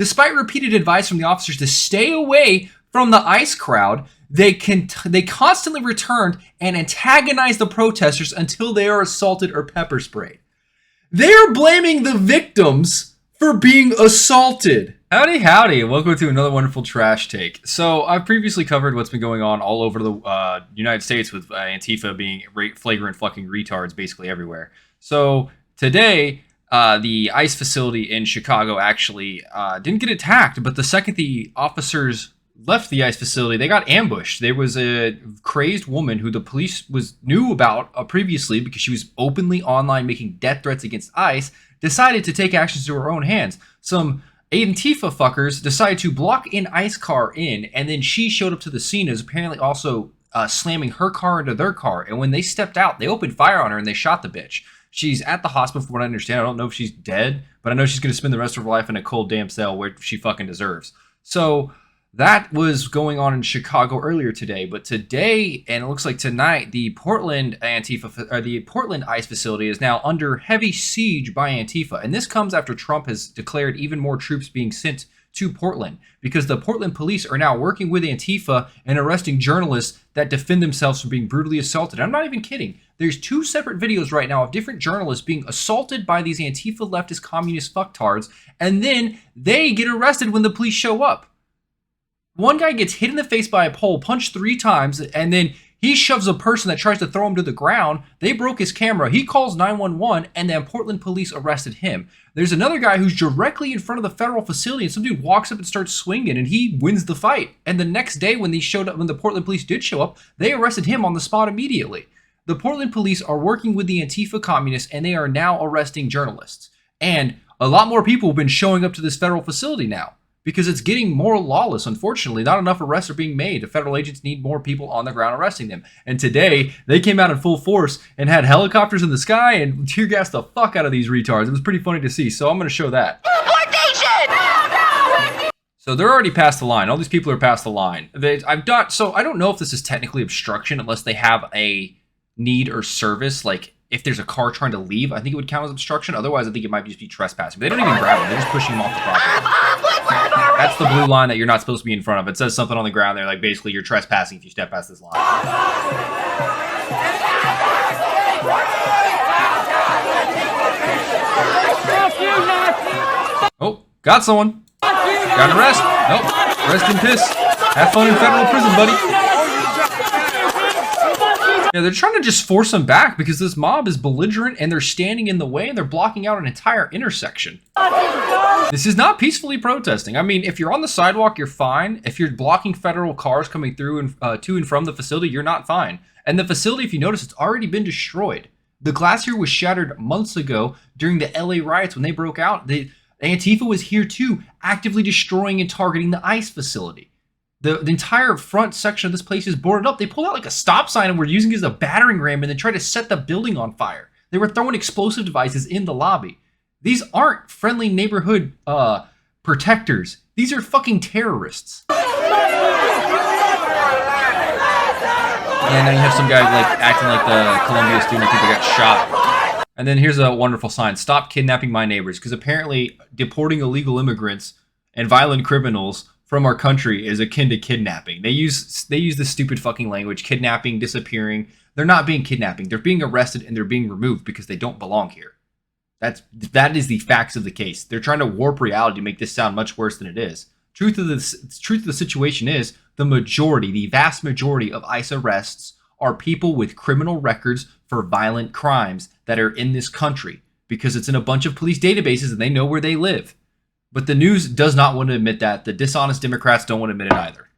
Despite repeated advice from the officers to stay away from the ICE crowd, they constantly returned and antagonized the protesters until they are assaulted or pepper sprayed. They're blaming the victims for being assaulted. Howdy, howdy, and welcome to another wonderful trash take. So, I've previously covered what's been going on all over the United States with Antifa being flagrant fucking retards basically everywhere. So, today, the ICE facility in Chicago actually didn't get attacked, but the second the officers left the ICE facility, they got ambushed. There was a crazed woman who the police knew about previously because she was openly online making death threats against ICE, decided to take actions to her own hands. Some Antifa fuckers decided to block an ICE car in, and then she showed up to the scene as apparently also slamming her car into their car. And when they stepped out, they opened fire on her and they shot the bitch. She's at the hospital from what I understand. I don't know if she's dead, but I know she's going to spend the rest of her life in a cold damn cell where she fucking deserves. So that was going on in Chicago earlier today, but today, and it looks like tonight, the Portland ICE facility is now under heavy siege by Antifa. And this comes after Trump has declared even more troops being sent to Portland because the Portland police are now working with Antifa and arresting journalists that defend themselves from being brutally assaulted. I'm not even kidding. There's 2 separate videos right now of different journalists being assaulted by these Antifa leftist communist fucktards, and then they get arrested when the police show up. One guy gets hit in the face by a pole, punched 3 times, and then he shoves a person that tries to throw him to the ground. They broke his camera. He calls 911, and then Portland police arrested him. There's another guy who's directly in front of the federal facility, and some dude walks up and starts swinging, and he wins the fight. And the next day, when the Portland police did show up, they arrested him on the spot immediately. The Portland police are working with the Antifa communists, and they are now arresting journalists. And a lot more people have been showing up to this federal facility now, because it's getting more lawless, unfortunately. Not enough arrests are being made. The federal agents need more people on the ground arresting them. And today, they came out in full force and had helicopters in the sky and tear gassed the fuck out of these retards. It was pretty funny to see, so I'm going to show that. So they're already past the line. All these people are past the line. So I don't know if this is technically obstruction unless they have a need or service, like if there's a car trying to leave, I think it would count as obstruction. Otherwise, I think it might just be trespassing. But they don't even grab them. They're just pushing them off the property. That's the blue line that you're not supposed to be in front of. It says something on the ground there, like basically you're trespassing if you step past this line. Oh, got someone. Got an arrest. Nope. Rest in piss. Have fun in federal prison, buddy. Yeah, they're trying to just force them back because this mob is belligerent and they're standing in the way and they're blocking out an entire intersection. This is not peacefully protesting. I mean, if you're on the sidewalk, you're fine. If you're blocking federal cars coming through and to and from the facility, you're not fine. And the facility, if you notice, it's already been destroyed. The glass here was shattered months ago during the LA riots when they broke out. Antifa was here too, actively destroying and targeting the ICE facility. The entire front section of this place is boarded up. They pulled out like a stop sign and were using it as a battering ram and then tried to set the building on fire. They were throwing explosive devices in the lobby. These aren't friendly neighborhood protectors. These are fucking terrorists. And then you have some guy like acting like the Columbia student. I think they got shot. And then here's a wonderful sign. Stop kidnapping my neighbors. Because apparently deporting illegal immigrants and violent criminals from our country is akin to kidnapping. They use this stupid fucking language, kidnapping, disappearing. They're not being kidnapping. They're being arrested and they're being removed because they don't belong here. That is the facts of the case. They're trying to warp reality to make this sound much worse than it is. Truth of the situation is the vast majority of ICE arrests are people with criminal records for violent crimes that are in this country because it's in a bunch of police databases and they know where they live. But the news does not want to admit that. The dishonest Democrats don't want to admit it either.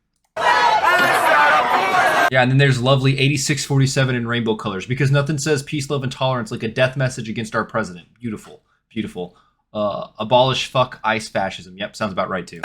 Yeah, and then there's lovely 8647 in rainbow colors because nothing says peace, love, and tolerance like a death message against our president. Beautiful. Beautiful. Abolish fuck ICE fascism. Yep, sounds about right too.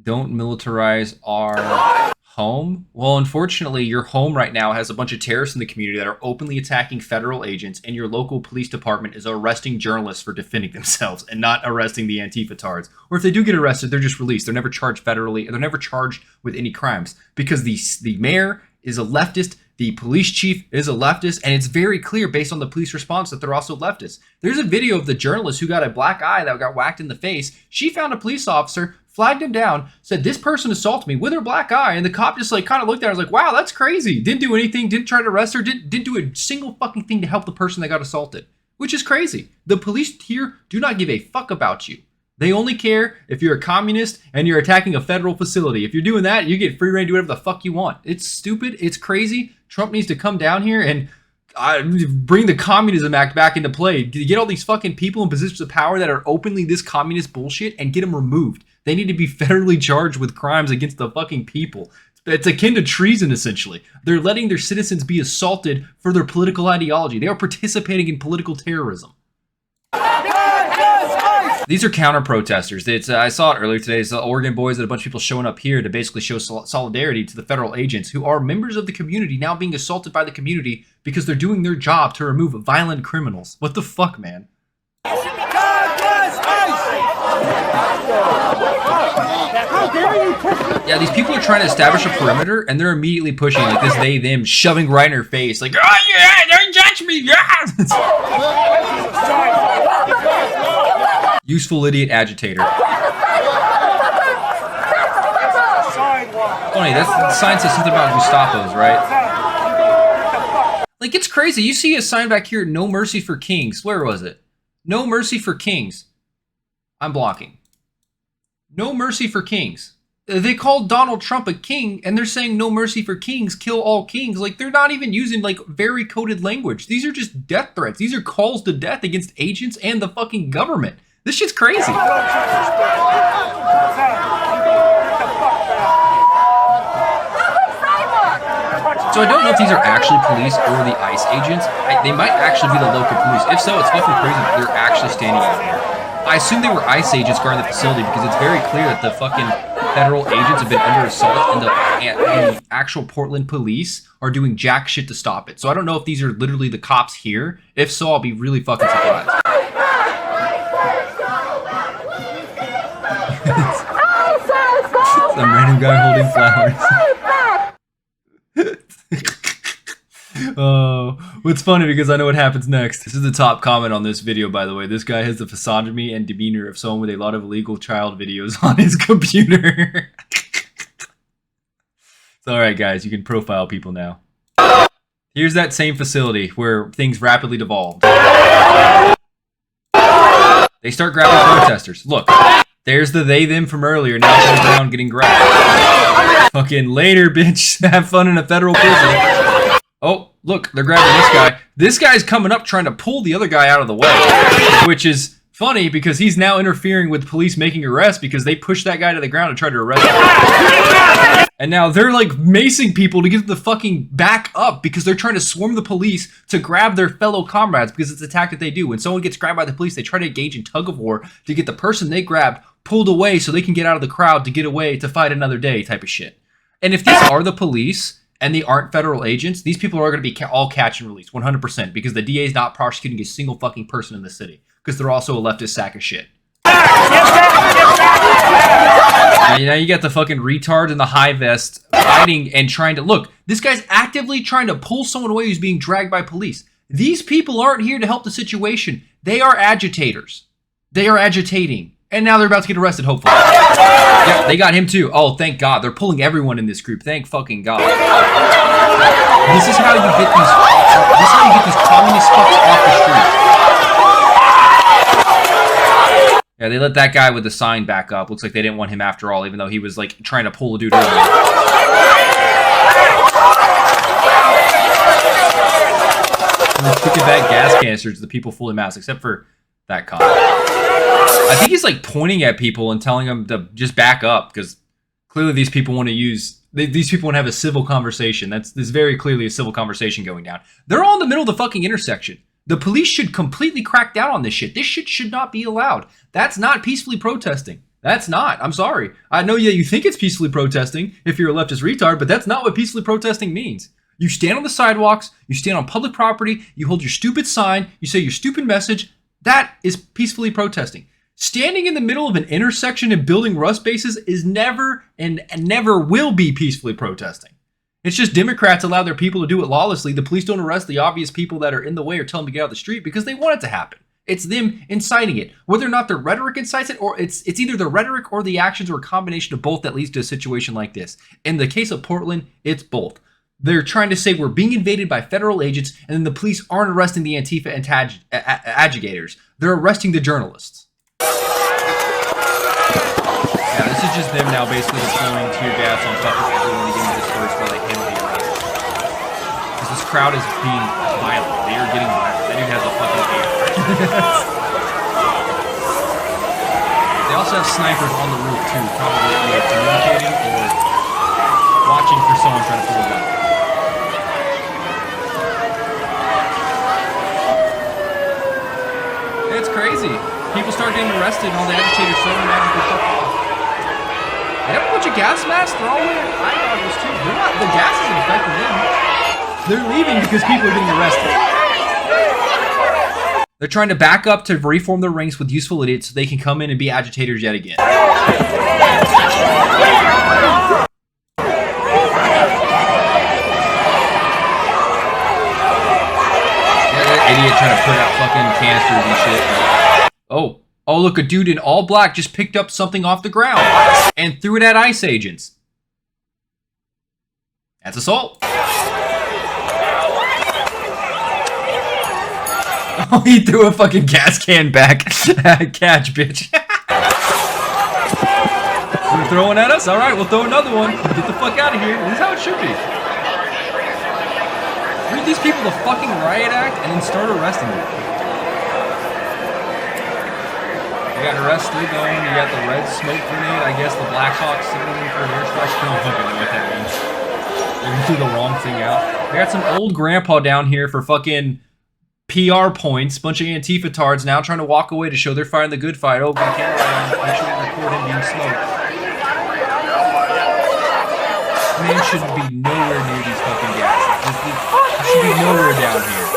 Don't militarize our home? Well, unfortunately, your home right now has a bunch of terrorists in the community that are openly attacking federal agents, and your local police department is arresting journalists for defending themselves and not arresting the Antifa-tards. Or if they do get arrested, they're just released. They're never charged federally, and they're never charged with any crimes because the mayor is a leftist The police chief is a leftist, and it's very clear based on the police response that they're also leftists. There's a video of the journalist who got a black eye that got whacked in the face. She found a police officer, flagged him down, said, this person assaulted me with her black eye, and the cop just like kind of looked at her and was like, wow, that's crazy. Didn't do anything, didn't try to arrest her, didn't do a single fucking thing to help the person that got assaulted, which is crazy. The police here do not give a fuck about you. They only care if you're a communist and you're attacking a federal facility. If you're doing that, you get free reign to do whatever the fuck you want. It's stupid. It's crazy. Trump needs to come down here and bring the Communism Act back into play. Get all these fucking people in positions of power that are openly this communist bullshit and get them removed. They need to be federally charged with crimes against the fucking people. It's akin to treason, essentially. They're letting their citizens be assaulted for their political ideology. They are participating in political terrorism. These are counter-protesters. I saw it earlier today. It's the Oregon boys and a bunch of people showing up here to basically show solidarity to the federal agents who are members of the community now being assaulted by the community because they're doing their job to remove violent criminals. What the fuck, man? Yeah, these people are trying to establish a perimeter, and they're immediately pushing like this they, them, shoving right in her face. Like, oh yeah, don't touch me, yeah! Useful idiot agitator. Funny, the sign says something about Gestapo's, right? Like, it's crazy. You see a sign back here, no mercy for kings. Where was it? No mercy for kings. I'm blocking. No mercy for kings. They called Donald Trump a king, and they're saying no mercy for kings, kill all kings. Like, they're not even using, like, very coded language. These are just death threats. These are calls to death against agents and the fucking government. This shit's crazy. So I don't know if these are actually police or the ICE agents. They might actually be the local police. If so, it's fucking crazy that they're actually standing out here. I assume they were ICE agents guarding the facility because it's very clear that the fucking federal agents have been under assault and the actual Portland police are doing jack shit to stop it. So I don't know if these are literally the cops here. If so, I'll be really fucking surprised. Some random guy holding flowers. Oh, what's funny because I know what happens next. This is the top comment on this video, by the way. This guy has the physiognomy and demeanor of someone with a lot of illegal child videos on his computer. It's alright, guys. You can profile people now. Here's that same facility where things rapidly devolved. They start grabbing protesters. Look. There's the they-them from earlier, now on the ground getting grabbed. Fucking later, bitch. Have fun in a federal prison. Oh, look, they're grabbing this guy. This guy's coming up trying to pull the other guy out of the way, which is funny because he's now interfering with police making arrests because they pushed that guy to the ground and tried to arrest him. And now they're like macing people to get them to fucking back up because they're trying to swarm the police to grab their fellow comrades because it's a tactic they do. When someone gets grabbed by the police, they try to engage in tug of war to get the person they grabbed pulled away so they can get out of the crowd to get away to fight another day type of shit. And if these are the police and they aren't federal agents, these people are going to be all catch and release 100% because the DA is not prosecuting a single fucking person in the city because they're also a leftist sack of shit. Now you got the fucking retard in the high vest fighting and trying to... Look, this guy's actively trying to pull someone away who's being dragged by police. These people aren't here to help the situation. They are agitators. They are agitating. And now they're about to get arrested, hopefully. Yeah, they got him too. Oh, thank God. They're pulling everyone in this group. Thank fucking God. This is how you get these communist fucks off the street. Yeah, they let that guy with the sign back up. Looks like they didn't want him after all, even though he was like trying to pull a dude over. They're kicking back gas canisters to the people fully masked, except for that cop. I think he's like pointing at people and telling them to just back up because clearly these people want to have a civil conversation. There's very clearly a civil conversation going down. They're all in the middle of the fucking intersection. The police should completely crack down on this shit. This shit should not be allowed. That's not peacefully protesting. That's not. I'm sorry. I know you think it's peacefully protesting if you're a leftist retard, but that's not what peacefully protesting means. You stand on the sidewalks, you stand on public property, you hold your stupid sign, you say your stupid message. That is peacefully protesting. Standing in the middle of an intersection and building rust bases is never and never will be peacefully protesting. It's just Democrats allow their people to do it lawlessly. The police don't arrest the obvious people that are in the way or tell them to get out of the street because they want it to happen. It's them inciting it. Whether or not their rhetoric incites it, or it's either the rhetoric or the actions or a combination of both that leads to a situation like this. In the case of Portland, it's both. They're trying to say we're being invaded by federal agents, and then the police aren't arresting the Antifa and agitators. They're arresting the journalists. Yeah, this is just them now basically deploying tear gas on fucking everyone to get them dispersed while they handle the arrest. Because this crowd is being violent. They are getting violent. That dude has a fucking air. They also have snipers on the roof too, probably either communicating or watching for someone trying to pull a gun. It's crazy. People start getting arrested and all the agitators so magically fuck off. They have a bunch of gas masks. They're all wearing eye goggles too. The gas isn't affecting them. They're leaving because people are getting arrested. They're trying to back up to reform their ranks with useful idiots so they can come in and be agitators yet again. Idiot trying to put out fucking canisters and shit. Oh, look, a dude in all black just picked up something off the ground and threw it at ICE agents. That's assault. Oh, he threw a fucking gas can back. Catch, bitch. You're throwing at us? Alright, we'll throw another one. Get the fuck out of here. This is how it should be. Read these people the fucking riot act and then start arresting them. You got arrested going, you got the red smoke grenade, I guess the Black Hawk signaling for an airstrike. I don't fucking know what that means. They threw the wrong thing out. I got some old grandpa down here for fucking PR points. Bunch of Antifa tards now trying to walk away to show they're fighting the good fight. Oh, but can't make sure they record him being smoked. Man shouldn't be nowhere near these fucking gases. He should be nowhere down here.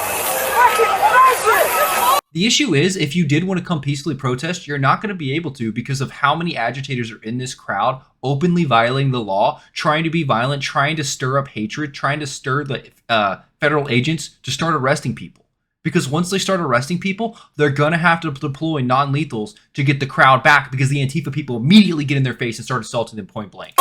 The issue is, if you did want to come peacefully protest, you're not going to be able to because of how many agitators are in this crowd, openly violating the law, trying to be violent, trying to stir up hatred, trying to stir the federal agents to start arresting people. Because once they start arresting people, they're going to have to deploy non-lethals to get the crowd back because the Antifa people immediately get in their face and start assaulting them point blank.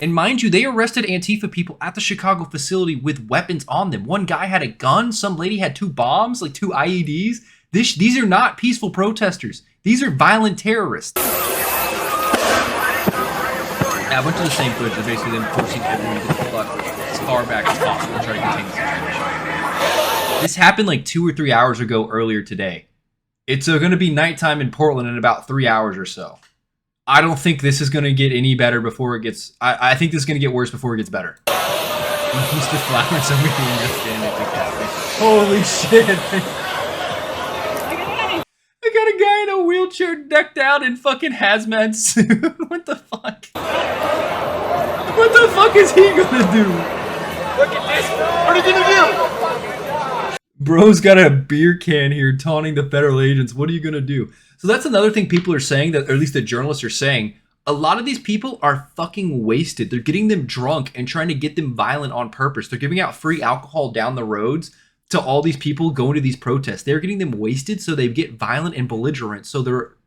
And mind you, they arrested Antifa people at the Chicago facility with weapons on them. One guy had a gun, some lady had 2 bombs, like 2 IEDs. These are not peaceful protesters. These are violent terrorists. Yeah, I went to the same footage of basically them forcing everyone to get the fuck as far back as possible to try to contain the situation. This happened like 2 or 3 hours ago earlier today. It's going to be nighttime in Portland in about 3 hours or so. I don't think this is going to get any better before it gets... I think this is going to get worse before it gets better. Mr. Flowers, holy shit. I got a guy in a wheelchair decked out in fucking hazmat suit. What the fuck? What the fuck is he gonna do? Look at this. What are you gonna do? Bro's got a beer can here taunting the federal agents. What are you gonna do? So that's another thing people are saying, that, or at least the journalists are saying. A lot of these people are fucking wasted. They're getting them drunk and trying to get them violent on purpose. They're giving out free alcohol down the roads to all these people going to these protests. They're getting them wasted so they get violent and belligerent. So they're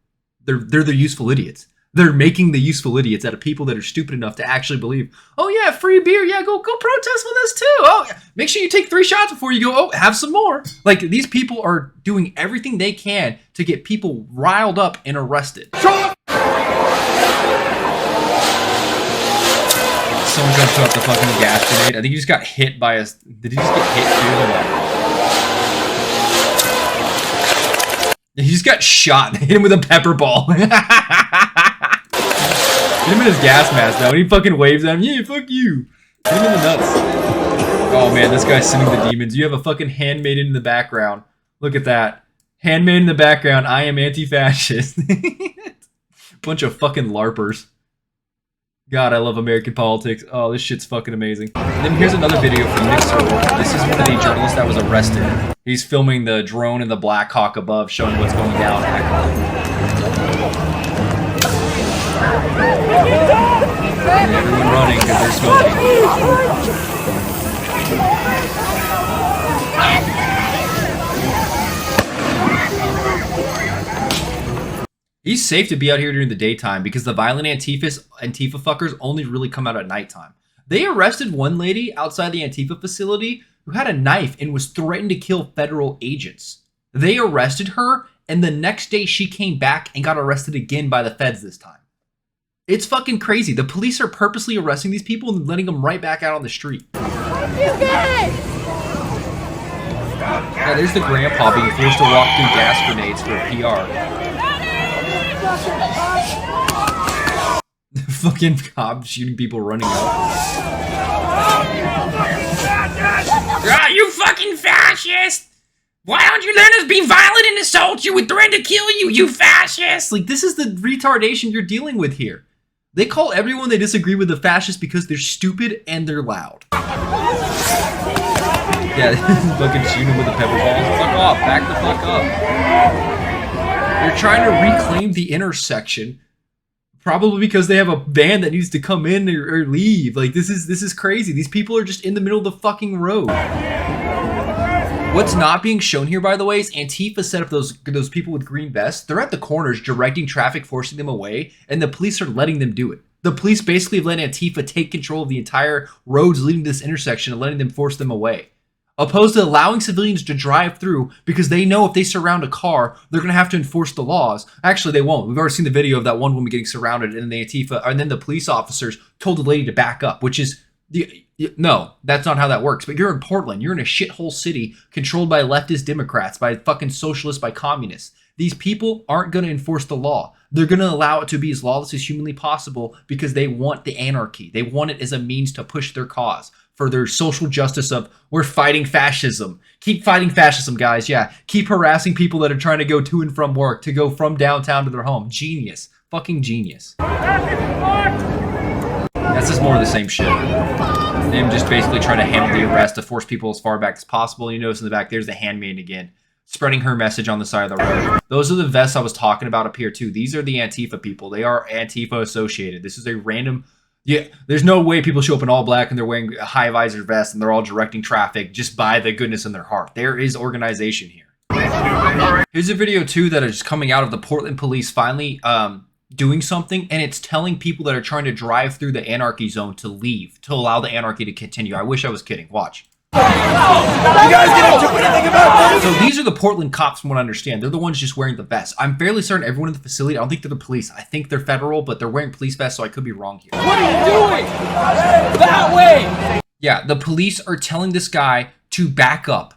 the useful idiots. They're making the useful idiots out of people that are stupid enough to actually believe, oh yeah, free beer, yeah, go protest with us too. Oh, make sure you take 3 shots before you go, oh, have some more. Like, these people are doing everything they can to get people riled up and arrested. Someone's gonna throw up the fucking gas grenade. I think he just got hit by a... Did he just get hit too? He just got shot. They hit him with a pepper ball. Hit him in his gas mask now. And he fucking waves at him. Yeah, fuck you. Hit him in the nuts. Oh man, this guy's sending the demons. You have a fucking handmaiden in the background. Look at that. Handmaiden in the background. I am anti-fascist. Bunch of fucking LARPers. God, I love American politics. Oh, this shit's fucking amazing. And then here's another video from Mixer. This is one of the journalists that was arrested. He's filming the drone and the Black Hawk above, showing what's going down. Everyone running because they're smoking. He's safe to be out here during the daytime because the violent Antifa fuckers only really come out at nighttime. They arrested one lady outside the Antifa facility who had a knife and was threatened to kill federal agents. They arrested her, and the next day she came back and got arrested again by the feds this time. It's fucking crazy. The police are purposely arresting these people and letting them right back out on the street. Yeah, there's the grandpa being forced to walk through gas grenades for PR. Fucking cops shooting people running up. Ah, you fucking fascist! Why don't you let us be violent and assault you and threaten to kill you, you fascist? Like, this is the retardation you're dealing with here. They call everyone they disagree with a fascist because they're stupid and they're loud. Yeah, fucking shoot him with a pepper ball. Fuck off, back the fuck up. They're trying to reclaim the intersection, probably because they have a van that needs to come in or leave. Like, this is crazy. These people are just in the middle of the fucking road. What's not being shown here, by the way, is Antifa set up those people with green vests. They're at the corners directing traffic, forcing them away, and the police are letting them do it. The police basically have let Antifa take control of the entire roads leading to this intersection and letting them force them away, opposed to allowing civilians to drive through because they know if they surround a car, they're going to have to enforce the laws. Actually, they won't. We've already seen the video of that one woman getting surrounded, and the Antifa, and then the police officers told the lady to back up, which is no, that's not how that works. But you're in Portland. You're in a shithole city controlled by leftist Democrats, by fucking socialists, by communists. These people aren't going to enforce the law. They're going to allow it to be as lawless as humanly possible because they want the anarchy. They want it as a means to push their cause, for their social justice of, we're fighting fascism. Keep fighting fascism, guys. Yeah, keep harassing people that are trying to go to and from work, to go from downtown to their home. Genius. Fucking genius. That's just more of the same shit. Them just basically trying to handle the arrest to force people as far back as possible. You notice in the back, there's the handmaiden again, spreading her message on the side of the road. Those are the vests I was talking about up here too. These are the Antifa people. They are Antifa associated. This is a random... Yeah, there's no way people show up in all black and they're wearing a high visor vest and they're all directing traffic just by the goodness in their heart. There is organization here. Here's a video too that is coming out of the Portland police finally doing something, and it's telling people that are trying to drive through the anarchy zone to leave, to allow the anarchy to continue. I wish I was kidding. Watch. You guys didn't do anything about this. So these are the Portland cops from what I understand. They're the ones just wearing the vests. I'm fairly certain everyone in the facility, I don't think they're the police. I think they're federal, but they're wearing police vests, so I could be wrong here. What are you doing? That way. Yeah, the police are telling this guy to back up.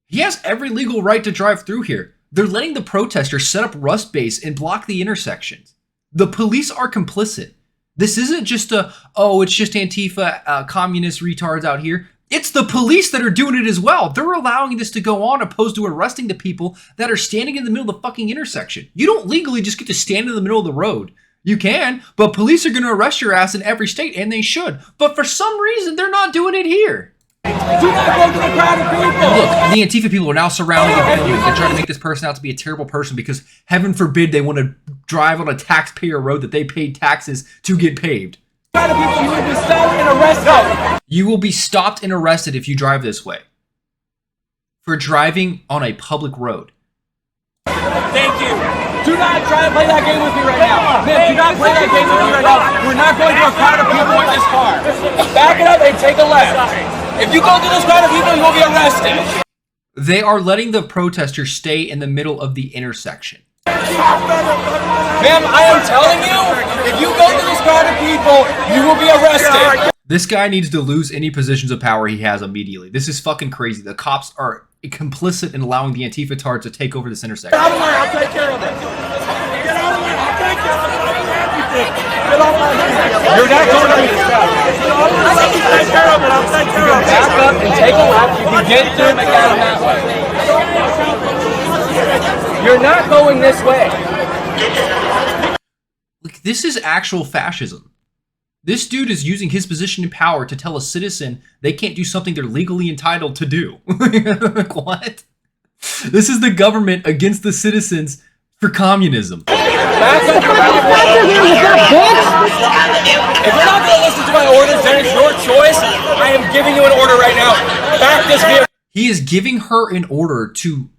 He has every legal right to drive through here. They're letting the protesters set up rust base and block the intersections. The police are complicit. This isn't just it's just Antifa communist retards out here. It's the police that are doing it as well. They're allowing this to go on opposed to arresting the people that are standing in the middle of the fucking intersection. You don't legally just get to stand in the middle of the road. You can, but police are going to arrest your ass in every state, and they should. But for some reason, they're not doing it here. Do not go to the crowd of people. And look, the Antifa people are now surrounding and they're trying to make this person out to be a terrible person because, heaven forbid, they want to drive on a taxpayer road that they paid taxes to get paved. You will be stopped and arrested. You will be stopped and arrested if you drive this way. For driving on a public road. Thank you. Do not try to play that game with me right now. Man, do not play that game with me right now. We're not going to a crowd of people in this car. Back it up and take a left. If you go to this crowd of people, you will be arrested. They are letting the protesters stay in the middle of the intersection. Ma'am, I am telling you, if you go to this crowd of people, you will be arrested. This guy needs to lose any positions of power he has immediately. This is fucking crazy. The cops are complicit in allowing the Antifa tards to take over this intersection. Get out of my way, I'll take care of it. Get out of my way, I'll take care of everything. Get off my way. You're not going to this crowd. I'll take care of it, I'll take care of it. Back up and take a left. You can get through McAllen that way. You're not going this way. Look, this is actual fascism. This dude is using his position in power to tell a citizen they can't do something they're legally entitled to do. What? This is the government against the citizens for communism. Back up your If you're not going to listen to my orders, then it's your choice. I am giving you an order right now. Back this vehicle. He is giving her an order to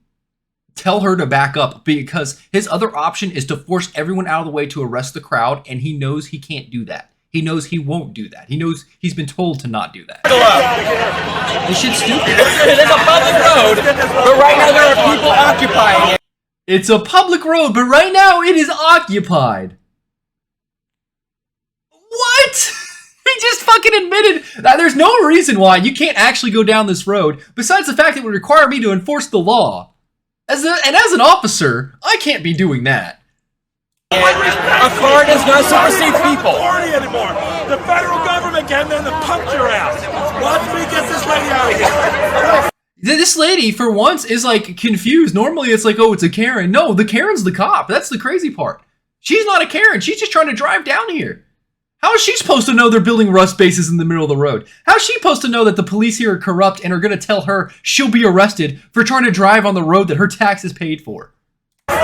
tell her to back up because his other option is to force everyone out of the way to arrest the crowd, and he knows he can't do that. He knows he won't do that. He knows he's been told to not do that. This shit's stupid. It is a public road, but right now there are people occupying it. It's a public road, but right now it is occupied. What? He just fucking admitted that there's no reason why you can't actually go down this road, besides the fact that it would require me to enforce the law. As an officer, I can't be doing that. A car does not supersede people. Anymore. The federal government came in and pumped your ass. Why don't we get this lady out of here? This lady, for once, is like confused. Normally it's like, oh, it's a Karen. No, the Karen's the cop. That's the crazy part. She's not a Karen. She's just trying to drive down here. How is she supposed to know they're building rust bases in the middle of the road? How is she supposed to know that the police here are corrupt and are going to tell her she'll be arrested for trying to drive on the road that her taxes paid for? All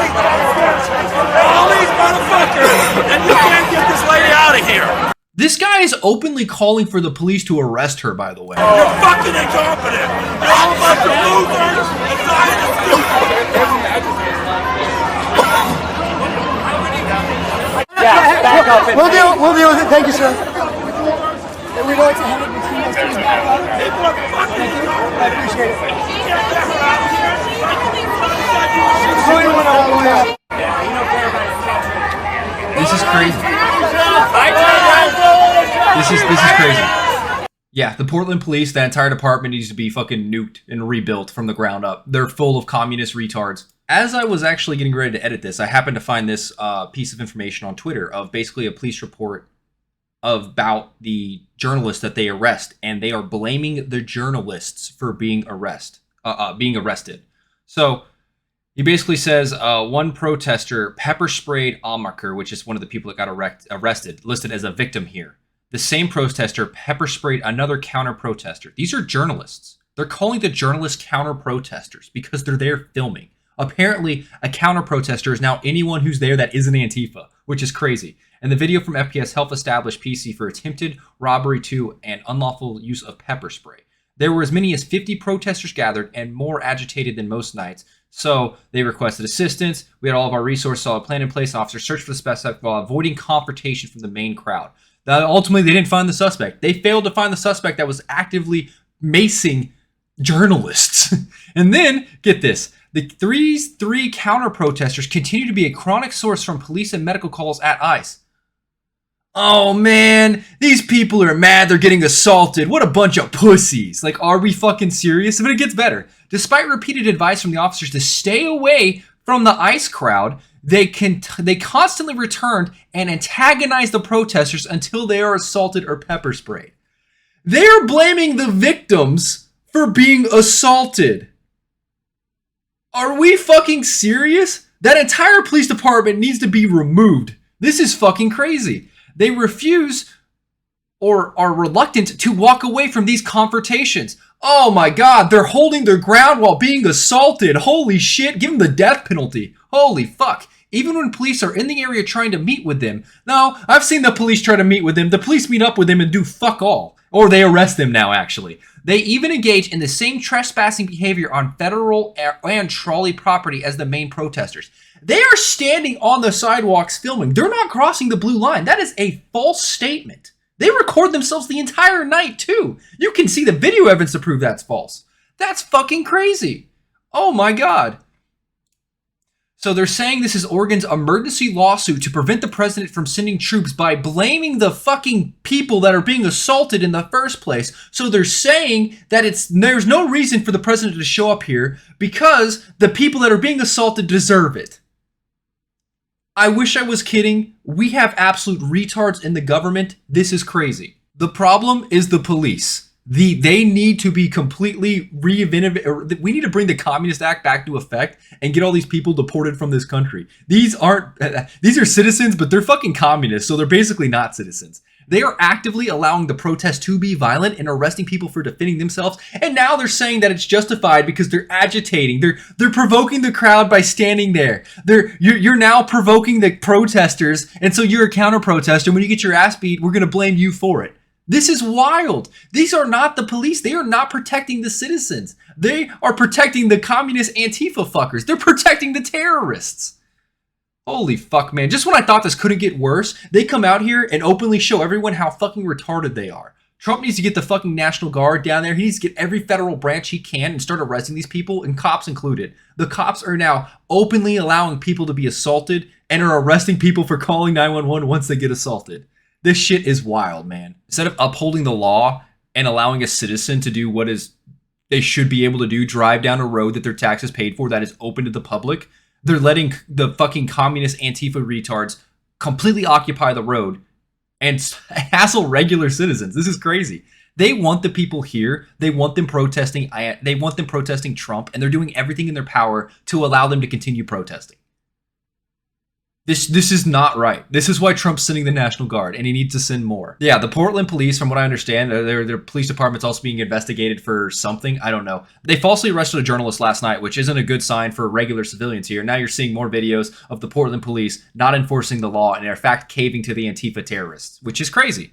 these motherfuckers, and you can't get this lady out of here. This guy is openly calling for the police to arrest her, by the way. You're fucking incompetent. You're all a bunch of losers. Yeah, back up. We'll deal with it. Thank you, sir. We'd like to have it between us. Please back up. I appreciate it. This is crazy. This is crazy. Yeah, the Portland police, that entire department needs to be fucking nuked and rebuilt from the ground up. They're full of communist retards. As I was actually getting ready to edit this, I happened to find this piece of information on Twitter of basically a police report about the journalists that they arrest, and they are blaming the journalists for being arrested. So he basically says one protester pepper sprayed Amaker, which is one of the people that got arrested, listed as a victim here. The same protester pepper sprayed another counter protester. These are journalists. They're calling the journalists counter protesters because they're there filming. Apparently, a counter-protester is now anyone who's there that isn't Antifa, which is crazy. And the video from FPS helped establish PC for attempted robbery to and unlawful use of pepper spray. There were as many as 50 protesters gathered and more agitated than most nights, so they requested assistance. We had all of our resources, saw a plan in place, officers searched for the suspect while avoiding confrontation from the main crowd. Ultimately, they didn't find the suspect. They failed to find the suspect that was actively macing journalists. And then, get this. The three counter-protesters continue to be a chronic source from police and medical calls at ICE. Oh man, these people are mad they're getting assaulted. What a bunch of pussies. Like, are we fucking serious? But it gets better. Despite repeated advice from the officers to stay away from the ICE crowd, they constantly returned and antagonized the protesters until they are assaulted or pepper sprayed. They are blaming the victims for being assaulted. Are we fucking serious? That entire police department needs to be removed. This is fucking crazy. They refuse or are reluctant to walk away from these confrontations. Oh my god, they're holding their ground while being assaulted. Holy shit, give them the death penalty. Holy fuck. Even when police are in the area trying to meet with them. No, I've seen the police try to meet with them. The police meet up with them and do fuck all. Or they arrest them now, actually. They even engage in the same trespassing behavior on federal and trolley property as the main protesters. They are standing on the sidewalks filming. They're not crossing the blue line. That is a false statement. They record themselves the entire night, too. You can see the video evidence to prove that's false. That's fucking crazy. Oh my god. So they're saying this is Oregon's emergency lawsuit to prevent the president from sending troops by blaming the fucking people that are being assaulted in the first place. So they're saying that there's no reason for the president to show up here because the people that are being assaulted deserve it. I wish I was kidding. We have absolute retards in the government. This is crazy. The problem is the police. They need to be completely reinvented. We need to bring the Communist Act back into effect and get all these people deported from this country. These are citizens, but they're fucking communists, so they're basically not citizens. They are actively allowing the protest to be violent and arresting people for defending themselves. And now they're saying that it's justified because they're agitating. They're provoking the crowd by standing there. You're now provoking the protesters, and so you're a counter protester. When you get your ass beat, we're going to blame you for it. This is wild. These are not the police. They are not protecting the citizens. They are protecting the communist Antifa fuckers. They're protecting the terrorists. Holy fuck, man. Just when I thought this couldn't get worse, they come out here and openly show everyone how fucking retarded they are. Trump needs to get the fucking National Guard down there. He needs to get every federal branch he can and start arresting these people, and cops included. The cops are now openly allowing people to be assaulted and are arresting people for calling 911 once they get assaulted. This shit is wild, man. Instead of upholding the law and allowing a citizen to do what is they should be able to do, drive down a road that their taxes paid for that is open to the public, they're letting the fucking communist Antifa retards completely occupy the road and hassle regular citizens. This is crazy. They want the people here. They want them protesting. They want them protesting Trump, and they're doing everything in their power to allow them to continue protesting. This is not right. This is why Trump's sending the National Guard, and he needs to send more. Yeah, the Portland police, from what I understand, their police department's also being investigated for something. I don't know. They falsely arrested a journalist last night, which isn't a good sign for regular civilians here. Now you're seeing more videos of the Portland police not enforcing the law and in fact caving to the Antifa terrorists, which is crazy.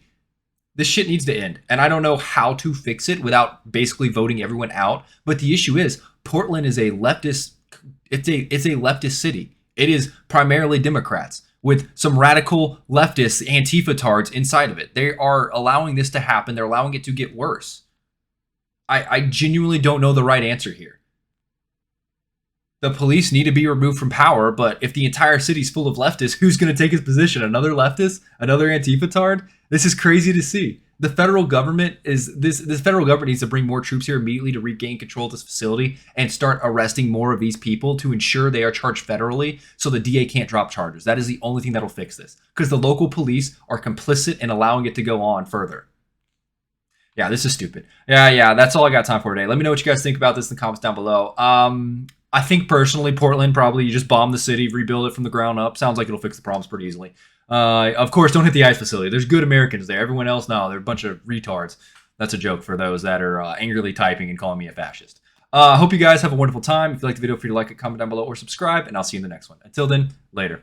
This shit needs to end, and I don't know how to fix it without basically voting everyone out. But the issue is, Portland is a leftist. It's a leftist city. It is primarily Democrats with some radical leftists, Antifa-tards inside of it. They are allowing this to happen. They're allowing it to get worse. I genuinely don't know the right answer here. The police need to be removed from power, but if the entire city's full of leftists, who's going to take his position? Another leftist? Another Antifa-tard? This is crazy to see. The federal government this federal government needs to bring more troops here immediately to regain control of this facility and start arresting more of these people to ensure they are charged federally so the DA can't drop charges. That is the only thing that'll fix this, because the local police are complicit in allowing it to go on further. Yeah, this is stupid. Yeah, that's all I got time for today. Let me know what you guys think about this in the comments down below. I think personally, Portland, probably you just bomb the city, rebuild it from the ground up. Sounds like it'll fix the problems pretty easily. Of course, don't hit the ICE facility. There's good Americans there. Everyone else, no, they're a bunch of retards. That's a joke for those that are angrily typing and calling me a fascist. Hope you guys have a wonderful time. If you liked the video, feel free to like it, comment down below, or subscribe, and I'll see you in the next one. Until then, later.